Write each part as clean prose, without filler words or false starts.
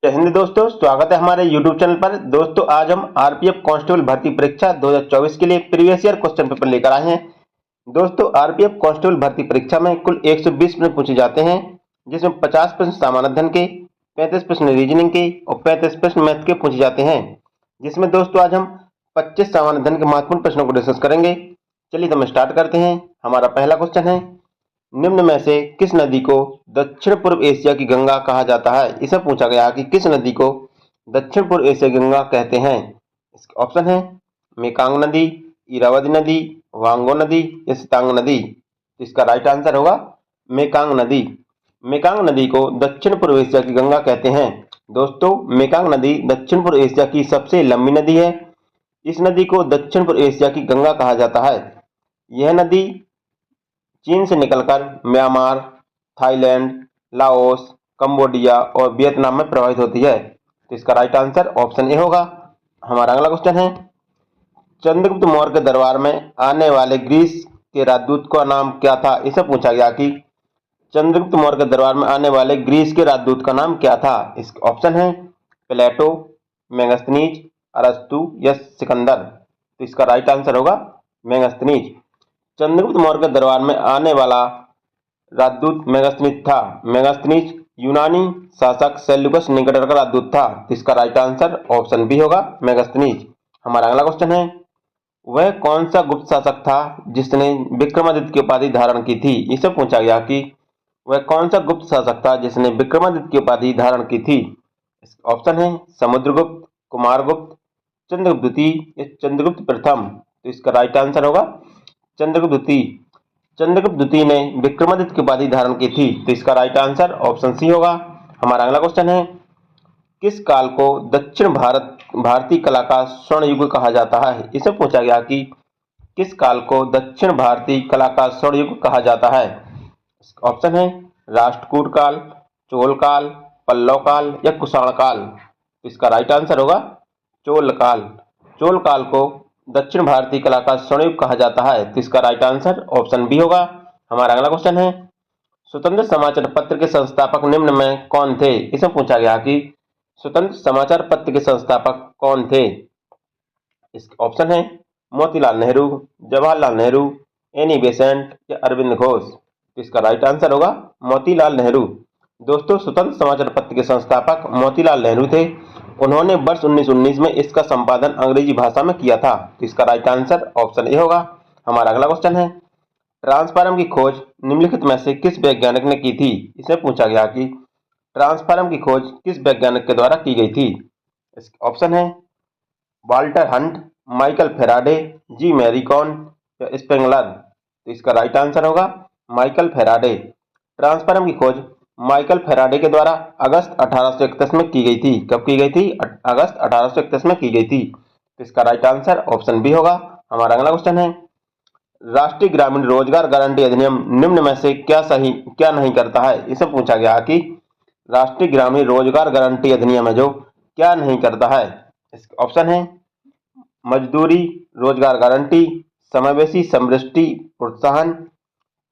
जय हिंद दोस्तों, स्वागत है हमारे YouTube चैनल पर। दोस्तों आज हम आरपीएफ कांस्टेबल भर्ती परीक्षा 2024 के लिए प्रीवियस ईयर क्वेश्चन पेपर लेकर आए हैं। दोस्तों आरपीएफ कांस्टेबल भर्ती परीक्षा में कुल 120 प्रश्न पूछे जाते हैं, जिसमें 50 प्रश्न सामान्य अध्ययन के, 35 प्रश्न रीजनिंग के और 35 प्रश्न मैथ के पूछे जाते हैं। जिसमें दोस्तों आज हम 25 सामान्य अध्ययन के महत्वपूर्ण प्रश्नों को डिस्कस करेंगे। चलिए तो हम स्टार्ट करते हैं। हमारा पहला क्वेश्चन है, निम्न में से किस नदी को दक्षिण पूर्व एशिया की गंगा कहा जाता है। इसे पूछा गया कि किस नदी को दक्षिण पूर्व एशिया की गंगा कहते हैं। इसके ऑप्शन है मेकांग नदी, इरावदी नदी, वांगो नदी या सितांग नदी। इसका राइट आंसर होगा मेकांग नदी। मेकांग नदी को दक्षिण पूर्व एशिया की गंगा कहते हैं। दोस्तों मेकांग नदी दक्षिण पूर्व एशिया की सबसे लंबी नदी है। इस नदी को दक्षिण पूर्व एशिया की गंगा कहा जाता है। यह नदी चीन से निकलकर म्यांमार, थाईलैंड, लाओस, कंबोडिया और वियतनाम में प्रवाहित होती है। तो इसका राइट आंसर ऑप्शन ए होगा। हमारा अगला क्वेश्चन है, चंद्रगुप्त मौर्य के दरबार में आने वाले ग्रीस के राजदूत का नाम क्या था। इसे पूछा गया कि चंद्रगुप्त मौर्य के दरबार में आने वाले ग्रीस के राजदूत का नाम क्या था। इसके ऑप्शन है प्लेटो, मेगास्थनीज, अरस्तु या सिकंदर। तो इसका राइट आंसर होगा मेगास्थनीज। चंद्रगुप्त मौर्य के दरबार में आने वाला राजदूत मेगास्थनीज था। मेगास्थनीज यूनानी शासक सेल्यूकस निकेटर का राजदूत था। इसका राइट आंसर ऑप्शन बी होगा मेगास्थनीज। हमारा अगला क्वेश्चन है, वह कौन सा गुप्त शासक था जिसने विक्रमादित्य की उपाधि धारण की थी। इसे पूछा गया कि वह कौन सा गुप्त शासक था जिसने विक्रमादित्य की उपाधि धारण की थी। ऑप्शन है समुद्रगुप्त, कुमारगुप्त, चंद्रगुप्त द्वितीय या चंद्रगुप्त प्रथम। तो इसका राइट आंसर होगा चंद्रगुप्त द्वितीय। चंद्रगुप्त द्वितीय ने विक्रमादित्य की उपाधि धारण की थी। तो इसका राइट आंसर ऑप्शन सी होगा। हमारा अगला क्वेश्चन है, किस काल को दक्षिण भारतीय कला का स्वर्ण युग कहा जाता है। इसे पूछा गया कि किस काल को दक्षिण भारतीय कला का स्वर्ण युग कहा जाता है। ऑप्शन है राष्ट्रकूट काल, चोल काल, पल्लव काल या कुषाण काल। इसका राइट आंसर होगा चोल काल। चोल काल को दक्षिण भारतीय कला का स्वर्ण युग कहा जाता है। तो इसका राइट आंसर ऑप्शन बी होगा। हमारा अगला क्वेश्चन है, स्वतंत्र समाचार पत्र के संस्थापक निम्न में कौन थे। इसे पूछा गया कि स्वतंत्र समाचार पत्र के संस्थापक कौन थे। इसके ऑप्शन है मोतीलाल नेहरू, जवाहरलाल नेहरू, एनी बेसेंट या अरविंद घोष। तो इसका राइट आंसर होगा मोतीलाल नेहरू। दोस्तों स्वतंत्र समाचार पत्र के संस्थापक मोतीलाल नेहरू थे। उन्होंने वर्ष 1919 में इसका संपादन अंग्रेजी भाषा में किया था। तो इसका राइट आंसर ऑप्शन ए होगा। हमारा अगला क्वेश्चन है, ट्रांसफार्मर की खोज निम्नलिखित में से किस वैज्ञानिक ने की थी। इसे पूछा गया कि ट्रांसफार्मर की खोज किस वैज्ञानिक के द्वारा की गई थी। ऑप्शन है वाल्टर हंट, माइकल फेराडे, जी मैरीकॉन या स्पेंगलर। तो इसका राइट आंसर होगा माइकल फेराडे। ट्रांसफार्मर की खोज माइकल फेराडे के द्वारा अगस्त 1831 में की गई थी। कब की गई थी? अगस्त 1831 में की गई थी। तो इसका राइट आंसर ऑप्शन बी होगा। हमारा अगला क्वेश्चन है, राष्ट्रीय ग्रामीण रोजगार गारंटी अधिनियम निम्न में से क्या नहीं करता है। इसे पूछा गया कि राष्ट्रीय ग्रामीण रोजगार गारंटी अधिनियम है जो क्या नहीं करता है। ऑप्शन है मजदूरी, रोजगार गारंटी, समावेशी समृद्धि प्रोत्साहन,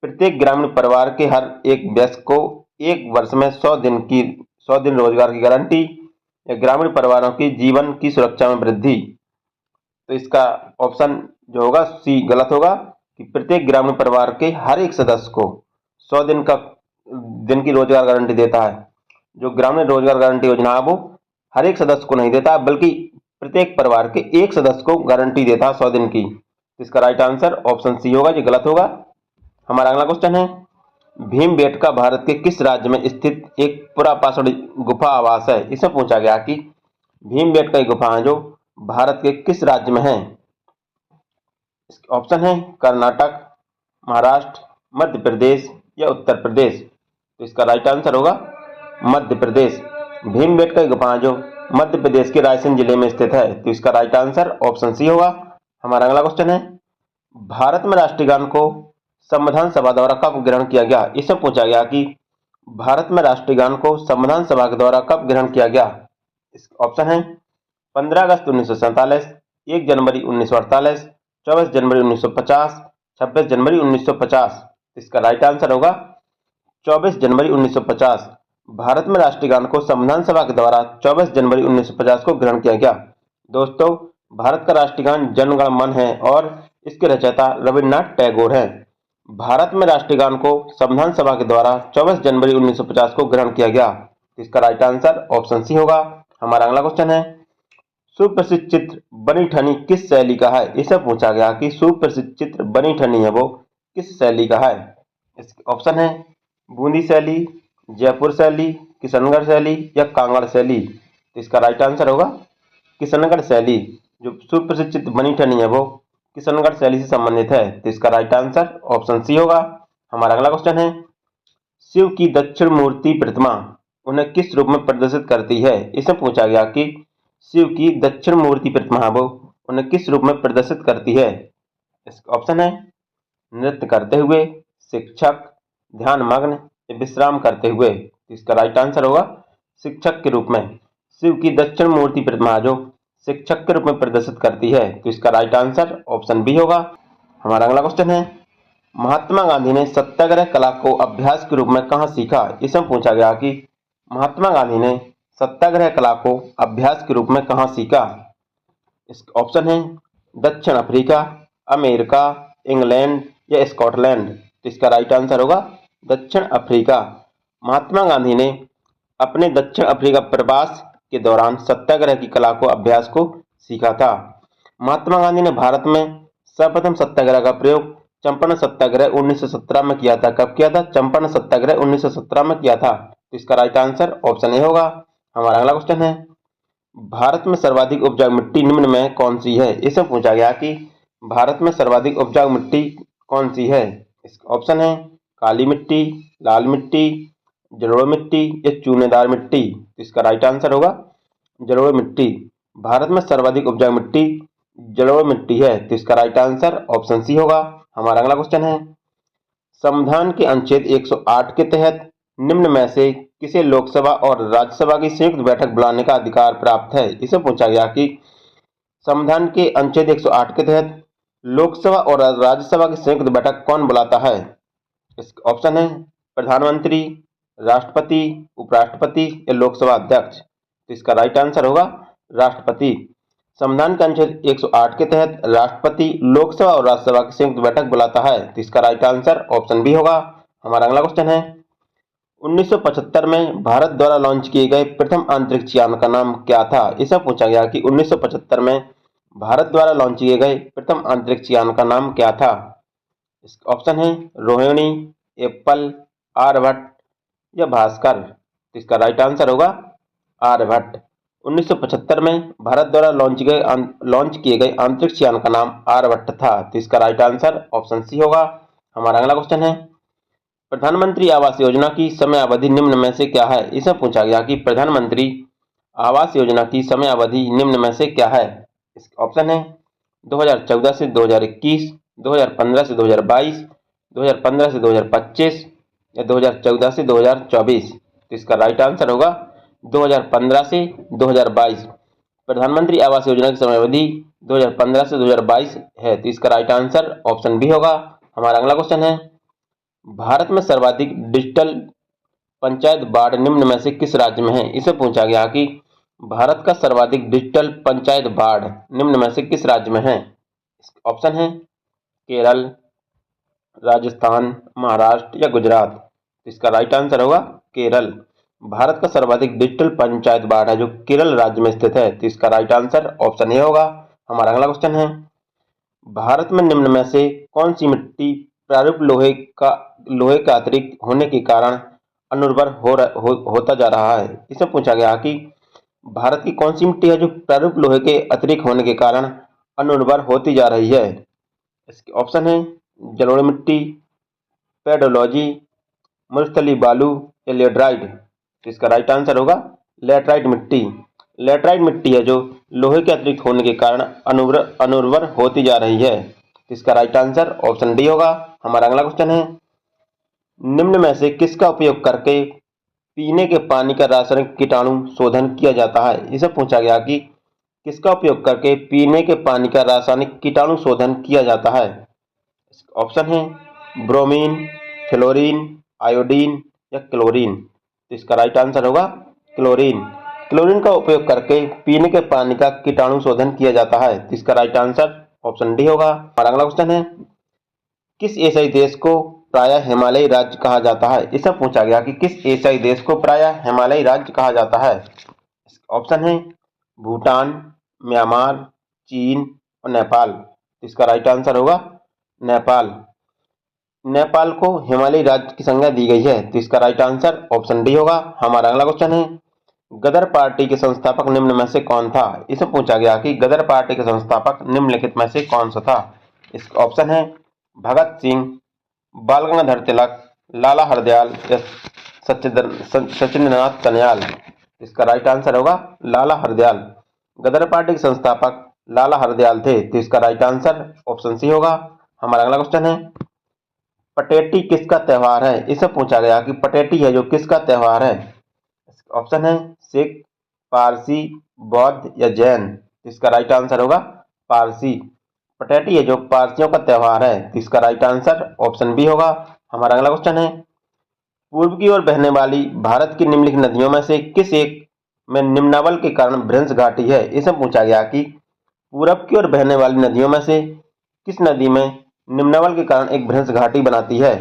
प्रत्येक ग्रामीण परिवार के हर एक वयस्क को एक वर्ष में 100 दिन रोजगार की गारंटी या ग्रामीण परिवारों की जीवन की सुरक्षा में वृद्धि। तो इसका ऑप्शन जो होगा सी गलत होगा कि प्रत्येक ग्रामीण परिवार के हर एक सदस्य को 100 दिन की रोजगार गारंटी देता है। जो ग्रामीण रोजगार गारंटी योजना है वो हर एक सदस्य को नहीं देता, बल्कि प्रत्येक परिवार के एक सदस्य को गारंटी देता है 100 दिन की। इसका राइट आंसर ऑप्शन सी होगा, जो गलत होगा। हमारा अगला क्वेश्चन है, भीमबेटका भारत के किस राज्य में स्थित एक पुरापाषाण गुफा आवास है। इसे पूछा गया कि भीमबेटका गुफा है जो भारत के किस राज्य में है। ऑप्शन है कर्नाटक, महाराष्ट्र, मध्य प्रदेश या उत्तर प्रदेश। तो इसका राइट आंसर होगा मध्य प्रदेश। भीमबेटका गुफा जो मध्य प्रदेश के रायसेन जिले में स्थित है। तो इसका राइट आंसर ऑप्शन सी होगा। हमारा अगला क्वेश्चन है, भारत में राष्ट्रीय गान को संविधान सभा द्वारा कब ग्रहण किया गया। इससे पूछा गया कि भारत में राष्ट्रीय गान को संविधान सभा के द्वारा कब ग्रहण किया गया। ऑप्शन है 15 अगस्त 1947, 1 जनवरी 1948, 24 जनवरी 1950, 26 जनवरी 1950। इसका राइट आंसर होगा 24 जनवरी 1950। भारत में राष्ट्रीय गान को संविधान सभा के द्वारा 24 जनवरी 1950 को ग्रहण किया गया। दोस्तों, भारत का राष्ट्रीय गान जन गण मन है और इसके रचयिता रविन्द्रनाथ टैगोर हैं। भारत में राष्ट्रीय गान को संविधान सभा के द्वारा 24 जनवरी 1950 को ग्रहण किया गया। इसका राइट आंसर ऑप्शन सी होगा। हमारा अगला क्वेश्चन है, सुप्रसिद्ध चित्र बनी ठनी किस शैली का है? इसे पूछा गया कि सुप्रसिद्ध चित्र बनी ठनी है वो किस शैली का है? इसके ऑप्शन है बूंदी शैली, जयपुर शैली, किशनगढ़ शैली या कांगड़ शैली। तो इसका राइट आंसर होगा किशनगढ़ शैली। जो सुप्रसिद्ध चित्र बनी ठनी है वो किशनगढ़ शैली से संबंधित है। तो इसका राइट आंसर ऑप्शन सी होगा। हमारा अगला क्वेश्चन है, शिव की दक्षिण मूर्ति प्रतिमा उन्हें किस रूप में प्रदर्शित करती है? इसे पूछा गया कि शिव की दक्षिण मूर्ति प्रतिमा वो उन्हें किस रूप में प्रदर्शित करती है? इसका ऑप्शन है नृत्य करते हुए, शिक्षक, ध्यान मग्न या विश्राम करते हुए। इसका राइट आंसर होगा शिक्षक के रूप में। शिव की दक्षिण मूर्ति प्रतिमा जो शिक्षक के रूप में प्रदर्शित करती है। तो इसका राइट आंसर ऑप्शन बी होगा। हमारा अगला क्वेश्चन है, महात्मा गांधी ने सत्याग्रह कला को अभ्यास के रूप में कहाँ सीखा? इसे पूछा गया कि महात्मा गांधी ने सत्याग्रह कला को अभ्यास के रूप में कहाँ सीखा? इसका ऑप्शन है दक्षिण अफ्रीका, अमेरिका, इंग्लैंड या स्कॉटलैंड। तो इसका राइट आंसर होगा दक्षिण अफ्रीका। महात्मा गांधी ने अपने दक्षिण अफ्रीका प्रवास के दौरान सत्याग्रह की कला को अभ्यास को सीखा था। महात्मा गांधी ने भारत में सर्वप्रथम सत्याग्रह का प्रयोग चंपारण सत्याग्रह 1917 में किया था। कब किया था? चंपारण सत्याग्रह 1917 में किया था। तो इसका राइट आंसर ऑप्शन ए होगा। हमारा अगला क्वेश्चन है, भारत में सर्वाधिक उपजाऊ मिट्टी निम्न में कौन सी है? इसे पूछा गया कि भारत में सर्वाधिक उपजाऊ मिट्टी कौन सी है? इसका ऑप्शन है काली मिट्टी, लाल मिट्टी, जलोढ़ मिट्टी या चूनेदार मिट्टी। तो इसका राइट आंसर होगा जलोढ़ मिट्टी। भारत में सर्वाधिक उपजाऊ मिट्टी जलोढ़ मिट्टी है। तो इसका राइट आंसर ऑप्शन सी होगा। हमारा अगला क्वेश्चन है, संविधान के अनुच्छेद 108 के तहत निम्न में से किसे लोकसभा और राज्यसभा की संयुक्त बैठक बुलाने का अधिकार प्राप्त है? इसे पूछा गया कि संविधान के अनुच्छेद 108 के तहत लोकसभा और राज्यसभा की संयुक्त बैठक कौन बुलाता है? इसका ऑप्शन है प्रधानमंत्री, राष्ट्रपति, उपराष्ट्रपति या लोकसभा अध्यक्ष। तो इसका राइट आंसर होगा राष्ट्रपति। संविधान के अनुच्छेद 108 के तहत राष्ट्रपति लोकसभा और राज्यसभा की संयुक्त बैठक बुलाता है। तो इसका राइट आंसर ऑप्शन बी होगा। हमारा अगला क्वेश्चन है, 1975 में भारत द्वारा लॉन्च किए गए प्रथम अंतरिक्ष यान का नाम क्या था? इसे पूछा गया कि 1975 में भारत द्वारा लॉन्च किए गए प्रथम अंतरिक्ष यान का नाम क्या था? इसका ऑप्शन है रोहिणी, एप्पल, आर्यभट्ट या भास्कर। तो इसका राइट आंसर होगा आर्यभट्ट। 1975 में भारत द्वारा लॉन्च किए गए अंतरिक्ष यान का नाम आर्यभट्ट था। तो इसका राइट आंसर ऑप्शन सी होगा। हमारा अगला क्वेश्चन है, प्रधानमंत्री आवास योजना की समय अवधि निम्न में से क्या है? इसे पूछा गया कि प्रधानमंत्री आवास योजना की समय अवधि निम्न में से क्या है? इसका ऑप्शन है 2014 से 2021, 2015 से 2022, 2015 से 2025 या 2014 से 2024। तो इसका राइट आंसर होगा 2015 से 2022। प्रधानमंत्री आवास योजना की समय अवधि 2015 से 2022 है। तो इसका राइट आंसर ऑप्शन बी होगा। हमारा अगला क्वेश्चन है, भारत में सर्वाधिक डिजिटल पंचायत वार्ड निम्न में से किस राज्य में है? इसे पूछा गया कि भारत का सर्वाधिक डिजिटल पंचायत वार्ड निम्न में से किस राज्य में है? ऑप्शन है केरल, राजस्थान, महाराष्ट्र या गुजरात। इसका राइट आंसर होगा केरल। भारत का सर्वाधिक डिजिटल पंचायत वार्ड है जो केरल राज्य में स्थित है। तो इसका राइट आंसर ऑप्शन ए होगा। हमारा अगला क्वेश्चन है, भारत में निम्न में से कौन सी मिट्टी प्रारूप लोहे का अतिरिक्त होने के कारण अनुर्वर होता जा रहा है? इसे पूछा गया कि भारत की कौन सी मिट्टी है जो प्रारूप लोहे के अतिरिक्त होने के कारण अनुर्वर होती जा रही है? इसके ऑप्शन है जलोढ़ मिट्टी, पेडोलॉजी, मरुस्थलीय बालू या लेटराइट। तो इसका राइट आंसर होगा लेटराइट मिट्टी। लेटराइट मिट्टी है जो लोहे के अतिरिक्त होने के कारण अनुर्वर होती जा रही है। तो इसका राइट आंसर ऑप्शन डी होगा। हमारा अगला क्वेश्चन है, निम्न में से किसका उपयोग करके पीने के पानी का रासायनिक कीटाणु शोधन किया जाता है? इसे पूछा गया कि किसका उपयोग करके पीने के पानी का रासायनिक कीटाणु शोधन किया जाता है? ऑप्शन है ब्रोमीन, फ्लोरीन, आयोडीन या क्लोरीन। तो इसका राइट आंसर होगा क्लोरीन। क्लोरीन का उपयोग करके पीने के पानी का कीटाणु शोधन किया जाता है, तो इसका राइट आंसर ऑप्शन डी होगा। हमारा अगला क्वेश्चन है, किस एशियाई देश को प्रायः हिमालयी राज्य कहा जाता है? इसमें पूछा गया कि किस एशियाई देश को प्रायः हिमालयी राज्य कहा जाता है। ऑप्शन है भूटान, म्यांमार, चीन और नेपाल। इसका राइट आंसर होगा नेपाल। नेपाल को हिमालयी राज्य की संज्ञा दी गई है, तो इसका राइट आंसर ऑप्शन डी होगा। हमारा अगला क्वेश्चन है, गदर पार्टी के संस्थापक निम्न में से कौन था? इसमें पूछा गया कि गदर पार्टी के संस्थापक निम्नलिखित में से कौन सा था। इसका ऑप्शन है भगत सिंह, बाल गंगाधर तिलक, लाला हरदयाल या सचिंद्रनाथ सन्याल। इसका राइट आंसर होगा लाला हरदयाल। गदर पार्टी के संस्थापक लाला हरदयाल थे, तो इसका राइट आंसर ऑप्शन सी होगा। हमारा अगला क्वेश्चन है, पटेटी किसका त्योहार है? इससे पूछा गया कि पटेटी है जो किसका त्योहार है। ऑप्शन है सिख, पारसी, बौद्ध या जैन। इसका राइट आंसर होगा पारसी। पटेटी है जो पारसियों का त्योहार है, तो इसका राइट आंसर ऑप्शन बी होगा। हमारा अगला क्वेश्चन है, पूर्व की ओर बहने वाली भारत की निम्नलिखित नदियों में से किस एक में निम्नावल के कारण भ्रंश घाटी है? इसमें पूछा गया कि पूरब की ओर बहने वाली नदियों में से किस नदी में निम्नावल के कारण एक भ्रंश घाटी बनाती है।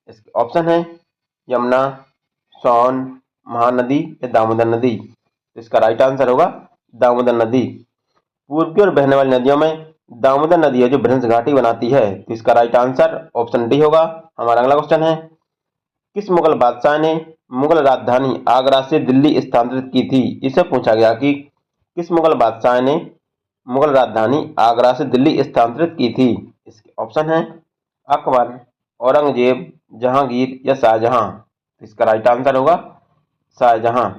इसके ऑप्शन है यमुना, सोन, महानदी या दामोदर नदी। इसका राइट आंसर होगा दामोदर नदी। पूर्व की ओर बहने वाली नदियों में दामोदर नदी है जो भ्रंश घाटी बनाती है, तो इसका राइट आंसर ऑप्शन डी होगा। हमारा अगला क्वेश्चन है, किस मुगल बादशाह ने मुगल राजधानी आगरा से दिल्ली स्थानांतरित की थी? इससे पूछा गया कि किस मुगल बादशाह ने मुगल राजधानी आगरा से दिल्ली स्थानांतरित की थी। इसके ऑप्शन है अकबर, औरंगजेब, जहांगीर या शाहजहां। इसका राइट आंसर होगा शाहजहां।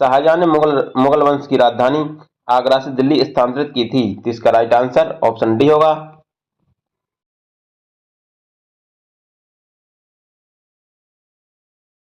शाहजहां ने मुगल वंश की राजधानी आगरा से दिल्ली स्थानांतरित की थी, तो इसका राइट आंसर ऑप्शन डी होगा।